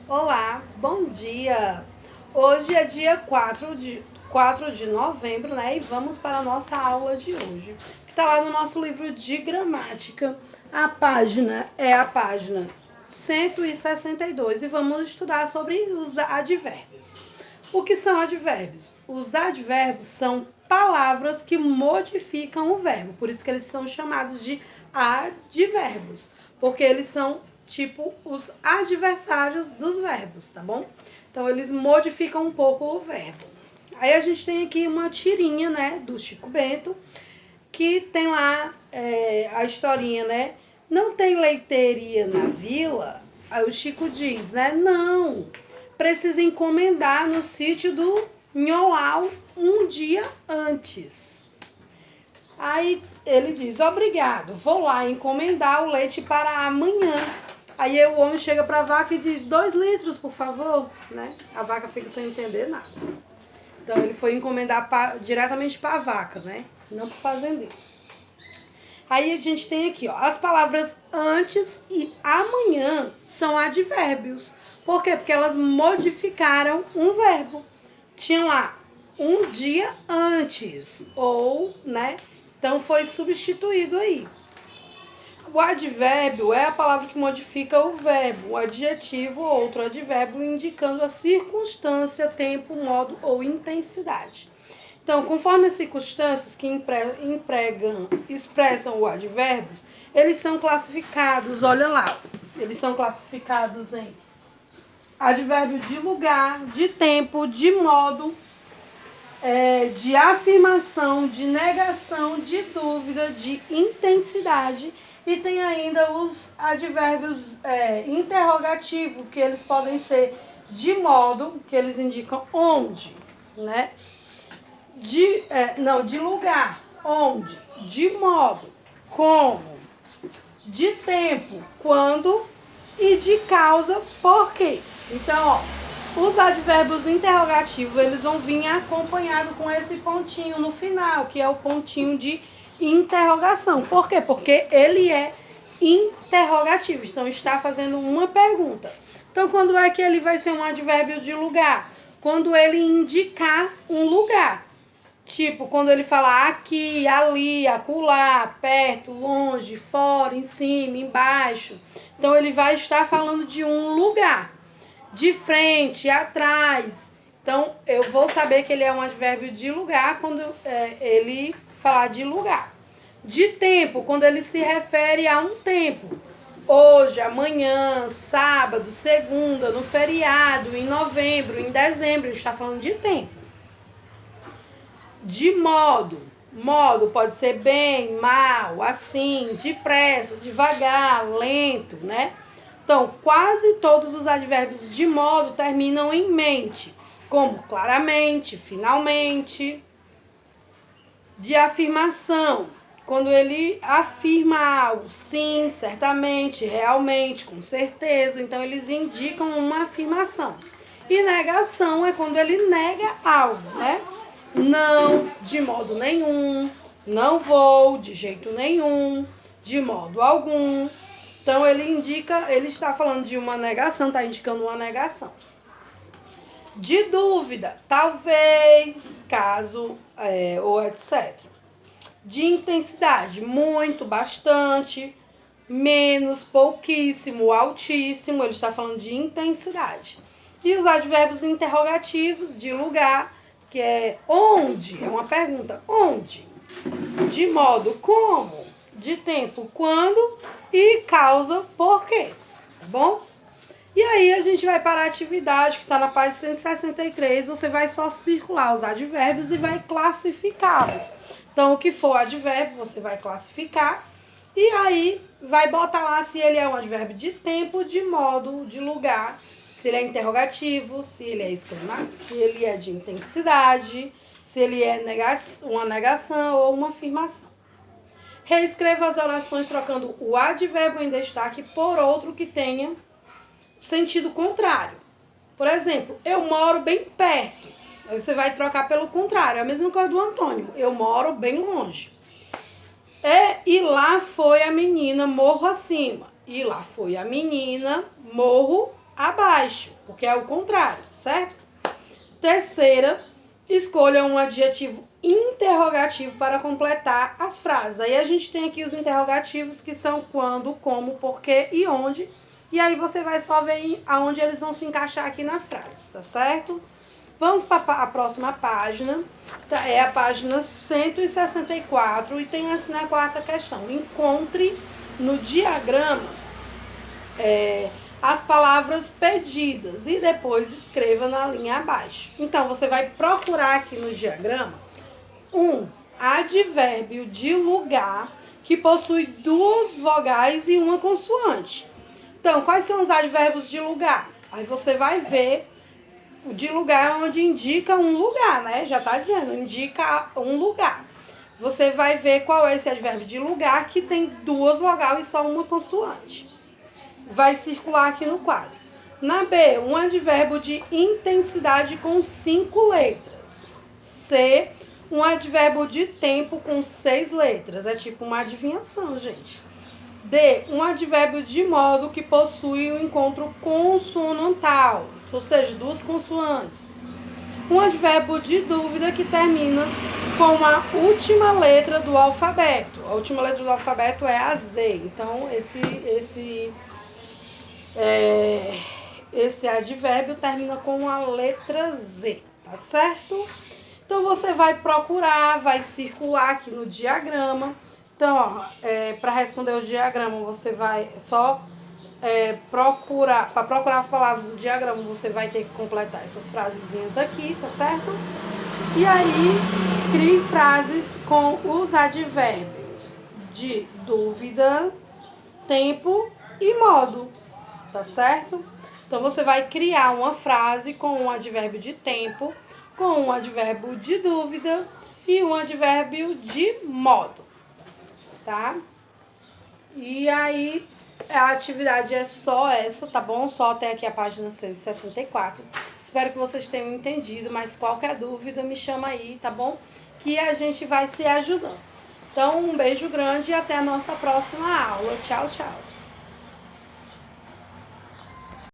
Olá, bom dia! Hoje é dia 4 de novembro, né? E vamos para a nossa aula de hoje, que está lá no nosso livro de gramática. A página é a página 162 e vamos estudar sobre os advérbios. O que são advérbios? Os advérbios são palavras que modificam o verbo, por isso que eles são chamados de advérbios, porque eles são tipo os adversários dos verbos, tá bom? Então eles modificam um pouco o verbo. Aí a gente tem aqui uma tirinha, né, do Chico Bento, que tem lá a historinha, né? Não tem leiteria na vila? Aí o Chico diz, né? Não, precisa encomendar no sítio do Nhoal um dia antes. Aí ele diz, obrigado, vou lá encomendar o leite para amanhã. Aí o homem chega para a vaca e diz, 2 litros, por favor, né? A vaca fica sem entender nada. Então ele foi encomendar diretamente para a vaca, né? Não para o fazendeiro. Aí a gente tem aqui, ó, as palavras antes e amanhã são advérbios. Por quê? Porque elas modificaram um verbo. Tinha lá um dia antes, ou, né? Então foi substituído aí. O advérbio é a palavra que modifica o verbo. O adjetivo, outro advérbio, indicando a circunstância, tempo, modo ou intensidade. Então, conforme as circunstâncias que expressam o advérbio, eles são classificados, olha lá, eles são classificados em advérbio de lugar, de tempo, de modo, de afirmação, de negação, de dúvida, de intensidade. E tem ainda os advérbios interrogativos, que eles podem ser de modo, que eles indicam onde, né? De lugar, onde, de modo, como, de tempo, quando e de causa, por quê. Então, ó, os advérbios interrogativos, eles vão vir acompanhado com esse pontinho no final, que é o pontinho de interrogação. Por quê? Porque ele é interrogativo, então está fazendo uma pergunta. Então, quando é que ele vai ser um advérbio de lugar? Quando ele indicar um lugar. Tipo, quando ele fala aqui, ali, acolá, perto, longe, fora, em cima, embaixo. Então, ele vai estar falando de um lugar. De frente, atrás. Então, eu vou saber que ele é um advérbio de lugar quando ele falar de lugar. De tempo, quando ele se refere a um tempo. Hoje, amanhã, sábado, segunda, no feriado, em novembro, em dezembro. Ele está falando de tempo. De modo. Modo pode ser bem, mal, assim, depressa, devagar, lento, né? Então, quase todos os advérbios de modo terminam em mente, como claramente, finalmente. De afirmação, quando ele afirma algo, sim, certamente, realmente, com certeza, então eles indicam uma afirmação. E negação é quando ele nega algo, né? Não, de modo nenhum, não vou, de jeito nenhum, de modo algum. Então ele está falando de uma negação, está indicando uma negação. De dúvida, talvez, caso, ou etc. De intensidade, muito, bastante, menos, pouquíssimo, altíssimo, ele está falando de intensidade. E os advérbios interrogativos, de lugar, que é onde, é uma pergunta, onde? De modo, como? De tempo, quando? E causa, por quê? Tá bom? E aí a gente vai para a atividade que está na página 163, você vai só circular os advérbios e vai classificá-los. Então, o que for advérbio, você vai classificar e aí vai botar lá se ele é um advérbio de tempo, de modo, de lugar, se ele é interrogativo, se ele é exclamativo, se ele é de intensidade, se ele é uma negação ou uma afirmação. Reescreva as orações trocando o advérbio em destaque por outro que tenha sentido contrário. Por exemplo, eu moro bem perto. Aí você vai trocar pelo contrário. É a mesma coisa do antônimo. Eu moro bem longe. E lá foi a menina morro acima. E lá foi a menina morro abaixo, porque é o contrário, certo? Terceira, escolha um adjetivo interrogativo para completar as frases. Aí a gente tem aqui os interrogativos que são quando, como, porquê e onde. E aí você vai só ver aonde eles vão se encaixar aqui nas frases, tá certo? Vamos para a próxima página, tá? É a página 164 e tem assim na quarta questão. Encontre no diagrama as palavras pedidas e depois escreva na linha abaixo. Então, você vai procurar aqui no diagrama um advérbio de lugar que possui duas vogais e uma consoante. Então, quais são os advérbios de lugar? Aí você vai ver o de lugar onde indica um lugar, né? Já tá dizendo, indica um lugar. Você vai ver qual é esse advérbio de lugar que tem duas vogais e só uma consoante. Vai circular aqui no quadro. Na B, um advérbio de intensidade com 5 letras. C, um advérbio de tempo com 6 letras. É tipo uma adivinhação, gente. D, um advérbio de modo que possui um encontro consonantal, ou seja, duas consoantes. Um advérbio de dúvida que termina com a última letra do alfabeto. A última letra do alfabeto é a Z. Então, esse advérbio termina com a letra Z, tá certo? Então, você vai procurar, vai circular aqui no diagrama. Então, para responder o diagrama, você vai só procurar, para procurar as palavras do diagrama, você vai ter que completar essas frasezinhas aqui, tá certo? E aí, crie frases com os advérbios de dúvida, tempo e modo, tá certo? Então, você vai criar uma frase com um advérbio de tempo, com um advérbio de dúvida e um advérbio de modo, tá? E aí, a atividade é só essa, tá bom? Só até aqui a página 164. Espero que vocês tenham entendido, mas qualquer dúvida me chama aí, tá bom? Que a gente vai se ajudando. Então, um beijo grande e até a nossa próxima aula. Tchau, tchau.